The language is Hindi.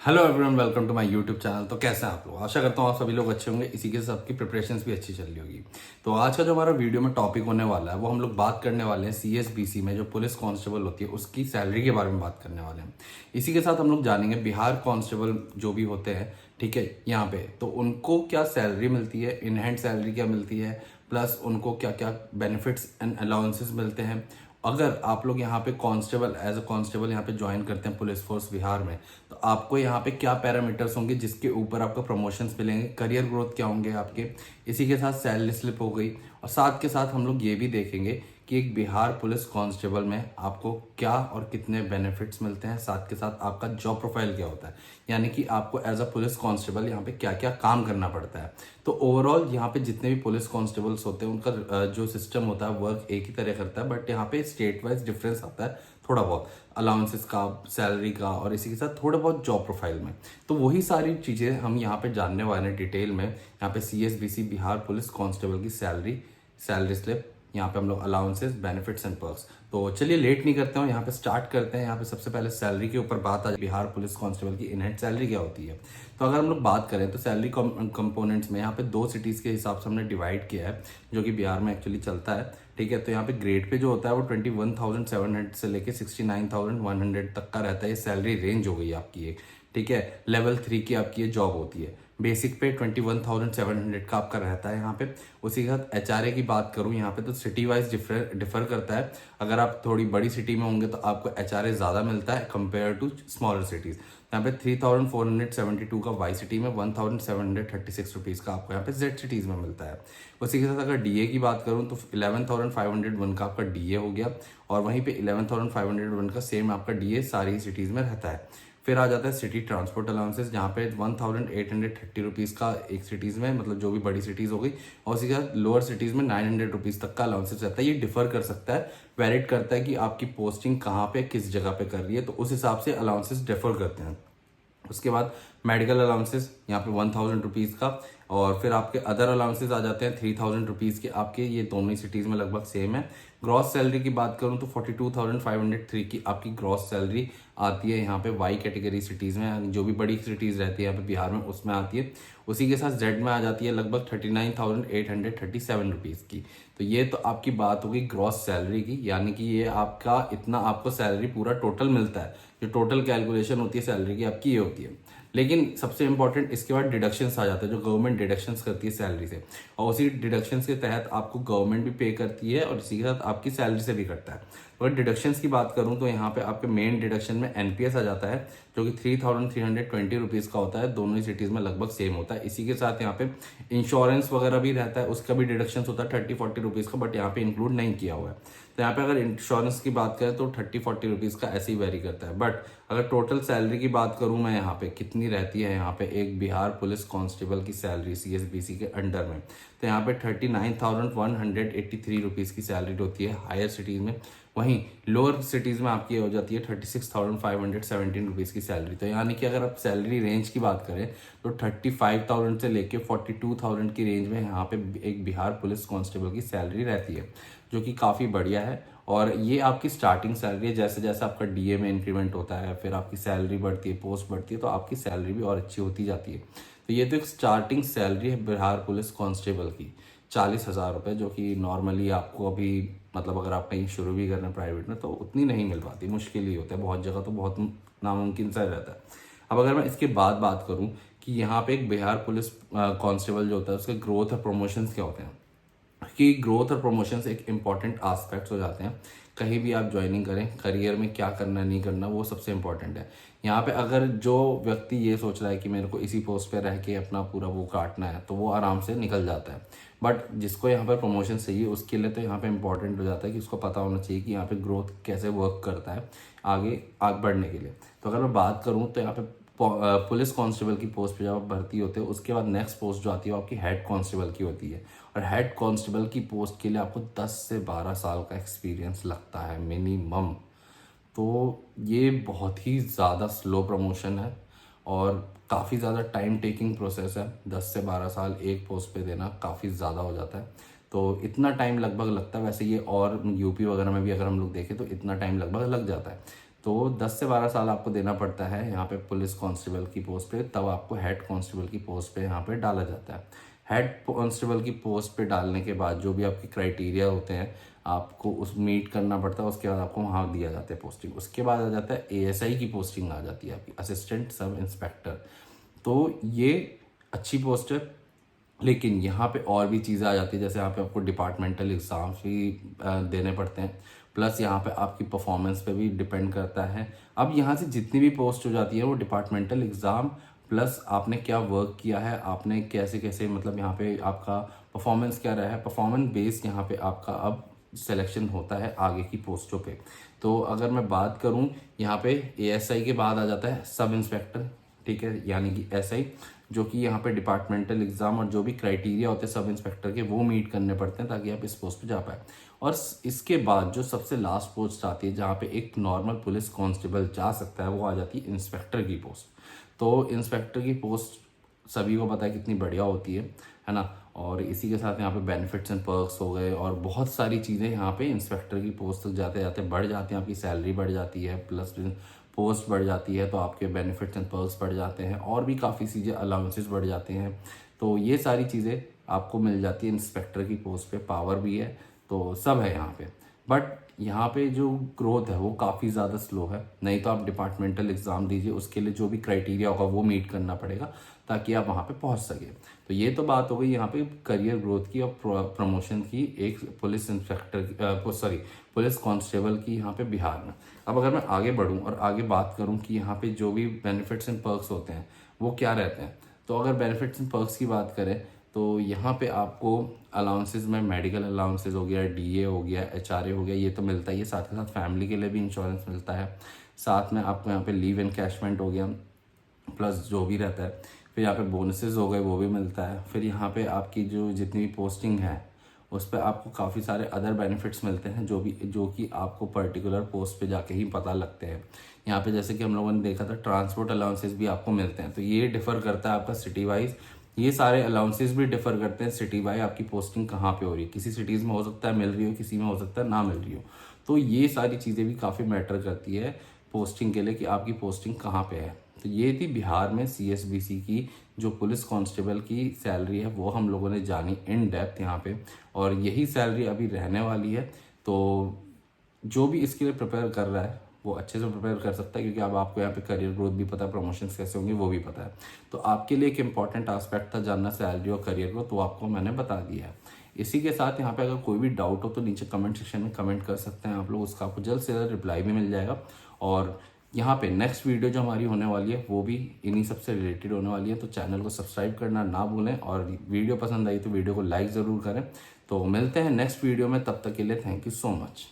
Hello everyone, welcome to my YouTube channel. तो कैसे हैं आप लोग? आशा करता हूँ आप सभी लोग अच्छे होंगे। इसी के साथ आपकी प्रिपरेशंस भी अच्छी चल रही होगी। तो आज का जो हमारा वीडियो में टॉपिक होने वाला है वो हम लोग बात करने वाले हैं सीएसबीसी में जो पुलिस कांस्टेबल होती है उसकी सैलरी के बारे में बात करने वाले हैं। इसी के साथ हम लोग जानेंगे बिहार कांस्टेबल जो भी होते हैं, ठीक है, यहाँ पे तो उनको क्या सैलरी मिलती है, इन हैंड सैलरी क्या मिलती है, प्लस उनको क्या क्या बेनिफिट्स एंड अलाउंसेस मिलते हैं। अगर आप लोग यहाँ पे कांस्टेबल एज अ कांस्टेबल यहाँ पे ज्वाइन करते हैं पुलिस फोर्स बिहार में, तो आपको यहाँ पे क्या पैरामीटर्स होंगे जिसके ऊपर आपको प्रमोशंस मिलेंगे, करियर ग्रोथ क्या होंगे आपके। इसी के साथ सैलरी स्लिप हो गई, और साथ के साथ हम लोग ये भी देखेंगे कि एक बिहार पुलिस कांस्टेबल में आपको क्या और कितने बेनिफिट्स मिलते हैं, साथ के साथ आपका जॉब प्रोफाइल क्या होता है, यानी कि आपको एज अ पुलिस कांस्टेबल यहाँ पे क्या क्या काम करना पड़ता है। तो ओवरऑल यहाँ पे जितने भी पुलिस कांस्टेबल्स होते हैं उनका जो सिस्टम होता है वर्क एक ही तरह करता है, बट यहाँ पे स्टेट वाइज डिफरेंस आता है थोड़ा बहुत अलाउंसेस का, सैलरी का, और इसी के साथ थोड़ा बहुत जॉब प्रोफाइल में। तो वही सारी चीज़ें हम यहाँ पे जानने वाले हैं डिटेल में। यहाँ पे सीएसबीसी बिहार पुलिस कांस्टेबल की सैलरी स्लिप, यहाँ पे हम लोग अलाउंसेस, बेनिफिट्स एंड पर्क्स। तो चलिए लेट नहीं करते हैं, यहाँ पे स्टार्ट करते हैं। यहाँ पे सबसे पहले सैलरी के ऊपर बात आ जाए, बिहार पुलिस कांस्टेबल की इन हैंड सैलरी क्या होती है। तो अगर हम लोग बात करें तो सैलरी कंपोनेंट्स में यहाँ पे दो सिटीज़ के हिसाब से हमने डिवाइड किया है जो कि बिहार में एक्चुअली चलता है, ठीक है। तो यहाँ पे ग्रेड पे जो होता है वो 21,700 से लेके 69,100 तक का रहता है। ये सैलरी रेंज हो गई आपकी एक, ठीक है। लेवल 3 की आपकी ये जॉब होती है। बेसिक पे 21,700 का आपका रहता है यहाँ पे। उसी के साथ एचआरए की बात करूँ यहाँ पे तो सिटी वाइज डिफर करता है। अगर आप थोड़ी बड़ी सिटी में होंगे तो आपको एचआरए ज़्यादा मिलता है कंपेयर टू स्मॉलर सिटीज़। यहाँ पे 3,472 का वाई सिटी में, 1,736 रुपीज़ का आपको यहाँ पे जेड सिटीज़ में मिलता है। उसी के साथ अगर डीए की बात करूँ तो 11,501 का आपका डीए हो गया, और वहीं पे 11,501 का सेम आपका डीए सारी सिटीज़ में रहता है। फिर आ जाता है सिटी ट्रांसपोर्ट अलाउंसेस, जहाँ पे 1,830 रुपीज़ का एक सिटीज़ में, मतलब जो भी बड़ी सिटीज़ हो गई, और उसी के साथ लोअर सिटीज़ में 900 रुपीज़ तक का अलाउंसेस रहता है। ये डिफर कर सकता है, वेरिट करता है कि आपकी पोस्टिंग कहाँ पे किस जगह पे कर रही है, तो उस हिसाब से अलाउंसेस डिफर करते हैं। उसके बाद मेडिकल अलाउंसेस यहाँ पे 1,000 रुपीज़ का, और फिर आपके अदर अलाउंसेस आ जाते हैं 3,000 रुपीज़ के आपके। ये दोनों ही सिटीज़ में लगभग सेम है। ग्रॉस सैलरी की बात करूँ तो 42,503 की आपकी ग्रॉस सैलरी आती है यहाँ पे वाई कैटेगरी सिटीज़ में, जो भी बड़ी सिटीज़ रहती है यहाँ पे बिहार में उसमें आती है। उसी के साथ जेड में आ जाती है लगभग 39,837 रुपीज़ की। तो ये तो आपकी बात होगी ग्रॉस सैलरी की, यानी कि ये आपका इतना आपको सैलरी पूरा टोटल मिलता है। जो टोटल कैलकुलेशन होती है सैलरी की आपकी ये होती है। लेकिन सबसे इंपॉर्टेंट इसके बाद डिडक्शंस आ जाते हैं, जो गवर्नमेंट डिडक्शंस करती है सैलरी से, और उसी डिडक्शंस के तहत आपको गवर्नमेंट भी पे करती है और इसी के साथ आपकी सैलरी से भी करता है। तो अगर डिडक्शंस की बात करूं तो यहाँ पे आपके मेन डिडक्शन में एनपीएस आ जाता है, जो कि 3,320 रुपीज़ का होता है। दोनों ही सिटीज़ में लगभग सेम होता है। इसी के साथ यहाँ पे इंश्योरेंस वगैरह भी रहता है, उसका भी डिडक्शन होता है 30-40 रुपीज़ का, बट यहाँ पे इंक्लूड नहीं किया हुआ है। तो यहाँ पे अगर इंश्योरेंस की बात करें तो 30-40 रुपीज़ का ऐसे ही वेरी करता है। बट अगर टोटल सैलरी की बात करूँ मैं यहाँ पे कितनी रहती है, यहाँ पे एक बिहार पुलिस कांस्टेबल की सैलरी सीएसबीसी के अंडर में, तो यहाँ पे 39,183 रुपीज़ की सैलरी होती है हायर सिटीज़ में। वहीं लोअर सिटीज़ में आपकी हो जाती है 36,517 रुपीज़ की सैलरी। तो यानी कि अगर आप सैलरी रेंज की बात करें तो 35,000 से लेके 42,000 की रेंज में यहाँ पे एक बिहार पुलिस कांस्टेबल की सैलरी रहती है, जो कि काफ़ी बढ़िया है। और ये आपकी स्टार्टिंग सैलरी है। जैसे जैसे आपका डीए में इंक्रीमेंट होता है, फिर आपकी सैलरी बढ़ती है, पोस्ट बढ़ती है, तो आपकी सैलरी भी और अच्छी होती जाती है। तो ये तो एक स्टार्टिंग सैलरी है बिहार पुलिस कांस्टेबल की, 40,000 रुपये, जो कि नॉर्मली आपको अभी, मतलब अगर आप कहीं शुरू भी कर रहे हैं प्राइवेट में तो उतनी नहीं मिल पाती, मुश्किल ही होता है, बहुत जगह तो बहुत नामुमकिन सा रहता है। अब अगर मैं इसके बाद बात करूं कि यहाँ पे एक बिहार पुलिस कांस्टेबल जो होता है उसके ग्रोथ और प्रमोशंस क्या होते हैं, कि ग्रोथ और प्रमोशंस एक इम्पॉर्टेंट आस्पेक्ट्स हो जाते हैं। कहीं भी आप ज्वाइनिंग करें, करियर में क्या करना नहीं करना वो सबसे इम्पॉर्टेंट है। यहाँ पे अगर जो व्यक्ति ये सोच रहा है कि मेरे को इसी पोस्ट पे रह के अपना पूरा वो काटना है तो वो आराम से निकल जाता है। बट जिसको यहाँ पर प्रमोशन चाहिए उसके लिए तो यहाँ पे इम्पॉर्टेंट हो जाता है कि उसको पता होना चाहिए कि यहाँ पे ग्रोथ कैसे वर्क करता है आगे बढ़ने के लिए। तो अगर मैं बात करूँ तो यहाँ पे पुलिस कांस्टेबल की पोस्ट पे जब आप भर्ती होते हो उसके बाद नेक्स्ट पोस्ट जो आती है वो आपकी हेड कांस्टेबल की होती है। और हेड कांस्टेबल की पोस्ट के लिए आपको 10 से 12 साल का एक्सपीरियंस लगता है मिनिमम। तो ये बहुत ही ज़्यादा स्लो प्रमोशन है और काफ़ी ज़्यादा टाइम टेकिंग प्रोसेस है। 10 से 12 साल एक पोस्ट पे देना काफ़ी ज़्यादा हो जाता है, तो इतना टाइम लगभग लगता है। वैसे ये और यूपी वगैरह में भी अगर हम लोग देखें तो इतना टाइम लगभग लग जाता है। तो 10 से 12 साल आपको देना पड़ता है यहाँ पे पुलिस कांस्टेबल की पोस्ट पे, तब आपको हेड कांस्टेबल की पोस्ट पे यहाँ पे डाला जाता है। हेड कांस्टेबल की पोस्ट पे डालने के बाद जो भी आपके क्राइटेरिया होते हैं आपको उस मीट करना पड़ता है, उसके बाद आपको वहाँ दिया जाता है पोस्टिंग। उसके बाद आ जाता है एएसआई की पोस्टिंग आ जाती है आपकी, असिस्टेंट सब इंस्पेक्टर। तो ये अच्छी पोस्ट है, लेकिन यहाँ पे और भी चीज़ें आ जाती है, जैसे यहाँ पे आपको डिपार्टमेंटल एग्ज़ाम्स भी देने पड़ते हैं, प्लस यहाँ पे आपकी परफॉर्मेंस पे भी डिपेंड करता है। अब यहाँ से जितनी भी पोस्ट हो जाती है वो डिपार्टमेंटल एग्ज़ाम प्लस आपने क्या वर्क किया है, आपने कैसे कैसे मतलब यहाँ पे आपका परफॉर्मेंस क्या रहा है, परफॉर्मेंस बेस्ड यहाँ पे आपका अब सिलेक्शन होता है आगे की पोस्टों पे। तो अगर मैं बात करूँ यहाँ पे एएसआई के बाद आ जाता है सब इंस्पेक्टर, ठीक है, यानी कि एसआई, जो कि यहाँ पे डिपार्टमेंटल एग्जाम और जो भी क्राइटेरिया होते हैं सब इंस्पेक्टर के वो मीट करने पड़ते हैं ताकि आप इस पोस्ट पे जा पाए। और इसके बाद जो सबसे लास्ट पोस्ट आती है जहाँ पे एक नॉर्मल पुलिस कांस्टेबल जा सकता है, वो आ जाती है इंस्पेक्टर की पोस्ट। तो इंस्पेक्टर की पोस्ट सभी को पता है कितनी बढ़िया होती है ना। और इसी के साथ यहाँ पे बेनिफिट्स एंड पर्क्स हो गए और बहुत सारी चीज़ें यहाँ पे इंस्पेक्टर की पोस्ट तक जाते जाते बढ़ जाती हैं, आपकी सैलरी बढ़ जाती है, प्लस पोस्ट बढ़ जाती है तो आपके बेनिफिट्स एंड पर्क्स बढ़ जाते हैं, और भी काफ़ी चीज़ें अलाउंसेस बढ़ जाते हैं। तो ये सारी चीज़ें आपको मिल जाती है इंस्पेक्टर की पोस्ट पे, पावर भी है, तो सब है यहाँ पे। बट यहाँ पे जो ग्रोथ है वो काफ़ी ज़्यादा स्लो है। नहीं तो आप डिपार्टमेंटल एग्ज़ाम दीजिए, उसके लिए जो भी क्राइटेरिया होगा वो मीट करना पड़ेगा ताकि आप वहाँ पे पहुँच सके। तो ये तो बात हो गई यहाँ पे करियर ग्रोथ की और प्रमोशन की एक police inspector sorry police constable की यहाँ पे बिहार में। अब अगर मैं आगे बढ़ूँ और आगे बात करूँ कि यहाँ पे जो भी बेनिफिट्स एंड पर्क्स होते हैं वो क्या रहते हैं, तो अगर बेनिफिट्स एंड पर्क्स की बात करें तो यहाँ पे आपको अलाउंसेस में मेडिकल अलाउंसेस हो गया, डीए हो गया, एचआरए हो गया, ये तो मिलता ही है। साथ के साथ फैमिली के लिए भी इंश्योरेंस मिलता है। साथ में आपको यहाँ पे लीव एनकैशमेंट हो गया, प्लस जो भी रहता है। फिर यहाँ पे बोनसेस हो गए, वो भी मिलता है। फिर यहाँ पे आपकी जो जितनी भी पोस्टिंग है उस पर आपको काफ़ी सारे अदर बेनिफिट्स मिलते हैं जो कि आपको पर्टिकुलर पोस्ट पे जाके ही पता लगते हैं। यहाँ पे जैसे कि हम लोगों ने देखा था ट्रांसपोर्ट अलाउंसेस भी आपको मिलते हैं, तो ये डिफ़र करता है आपका सिटी वाइज। ये सारे अलाउंसेस भी डिफर करते हैं सिटी वाइज, आपकी पोस्टिंग कहाँ पे हो रही है। किसी सिटीज़ में हो सकता है मिल रही हो, किसी में हो सकता है ना मिल रही हो। तो ये सारी चीज़ें भी काफ़ी मैटर करती है पोस्टिंग के लिए कि आपकी पोस्टिंग कहाँ पे है। तो ये थी बिहार में सीएसबीसी की जो पुलिस कांस्टेबल की सैलरी है, वो हम लोगों ने जानी इन डेप्थ यहाँ पे, और यही सैलरी अभी रहने वाली है। तो जो भी इसके लिए प्रिपेयर कर रहा है वो अच्छे से प्रिपेयर कर सकता है, क्योंकि अब आपको यहाँ पे करियर ग्रोथ भी पता है, प्रमोशंस कैसे होंगे वो भी पता है। तो आपके लिए एक इंपॉर्टेंट एस्पेक्ट था जानना सैलरी और करियर ग्रोथ, तो आपको मैंने बता दिया है। इसी के साथ यहाँ पे अगर कोई भी डाउट हो तो नीचे कमेंट सेक्शन में कमेंट कर सकते हैं आप लोग, उसका आपको जल्द से जल्द रिप्लाई भी मिल जाएगा। और यहाँ पे नेक्स्ट वीडियो जो हमारी होने वाली है वो भी इन्हीं सबसे रिलेटेड होने वाली है, तो चैनल को सब्सक्राइब करना ना भूलें, और वीडियो पसंद आई तो वीडियो को लाइक ज़रूर करें। तो मिलते हैं नेक्स्ट वीडियो में, तब तक के लिए थैंक यू सो मच।